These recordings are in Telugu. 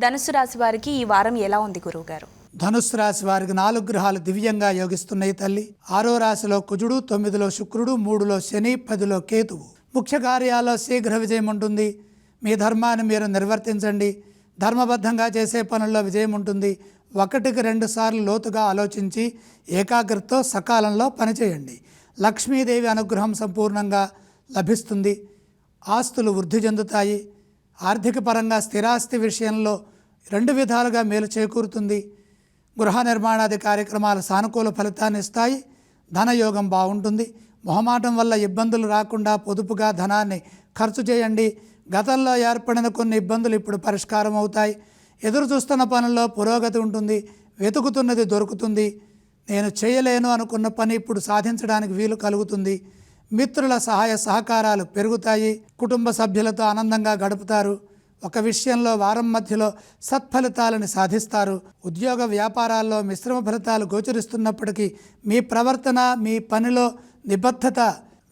ధనుస్సు రాశి వారికి ఈ వారం ఎలా ఉంది గురువుగారు? ధనుస్సు రాశి వారికి 4 గ్రహాలు దివ్యంగా యోగిస్తున్నాయి తల్లి. 6వ రాశిలో కుజుడు, 9లో శుక్రుడు, 3లో శని, 10లో కేతువు. ముఖ్య కార్యాల్లో శీఘ్ర విజయం ఉంటుంది. మీ ధర్మాన్ని మీరు నిర్వర్తించండి. ధర్మబద్ధంగా చేసే పనుల్లో విజయం ఉంటుంది. 1కి 2 సార్లు లోతుగా ఆలోచించి ఏకాగ్రతతో సకాలంలో పనిచేయండి. లక్ష్మీదేవి అనుగ్రహం సంపూర్ణంగా లభిస్తుంది. ఆస్తులు వృద్ధి చెందుతాయి. ఆర్థిక పరంగా స్థిరాస్తి విషయంలో 2 విధాలుగా మేలు చేకూరుతుంది. గృహ నిర్మాణాది కార్యక్రమాలు సానుకూల ఫలితాన్ని ఇస్తాయి. ధనయోగం బాగుంటుంది. మొహమాటం వల్ల ఇబ్బందులు రాకుండా పొదుపుగా ధనాన్ని ఖర్చు చేయండి. గతంలో ఏర్పడిన కొన్ని ఇబ్బందులు ఇప్పుడు పరిష్కారం అవుతాయి. ఎదురు చూస్తున్న పనుల్లో పురోగతి ఉంటుంది. వెతుకుతున్నది దొరుకుతుంది. నేను చేయలేను అనుకున్న పని ఇప్పుడు సాధించడానికి వీలు కలుగుతుంది. మిత్రుల సహాయ సహకారాలు పెరుగుతాయి. కుటుంబ సభ్యులతో ఆనందంగా గడుపుతారు. ఒక విషయంలో వారం మధ్యలో సత్ఫలితాలను సాధిస్తారు. ఉద్యోగ వ్యాపారాల్లో మిశ్రమ ఫలితాలు గోచరిస్తున్నప్పటికీ మీ ప్రవర్తన, మీ పనిలో నిబద్ధత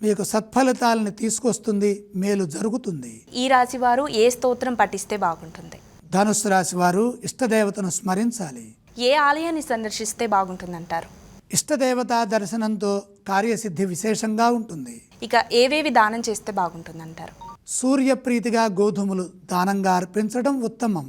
మీకు సత్ఫలితాలను తీసుకొస్తుంది. మేలు జరుగుతుంది. ఈ రాశి వారు ఏ స్తోత్రం పఠిస్తే బాగుంటుంది? ధనుస్సు రాశి వారు ఇష్టదేవతను స్మరించాలి. ఏ ఆలయాన్ని సందర్శిస్తే బాగుంటుందంటారు? ఇష్టదేవతా దర్శనంతో కార్యసిద్ధి విశేషంగా ఉంటుంది. ఇక ఏవేవి దానం చేస్తే బాగుంటుందంటారు? సూర్యప్రీతిగా గోధుమలు దానంగా అర్పించడం ఉత్తమం.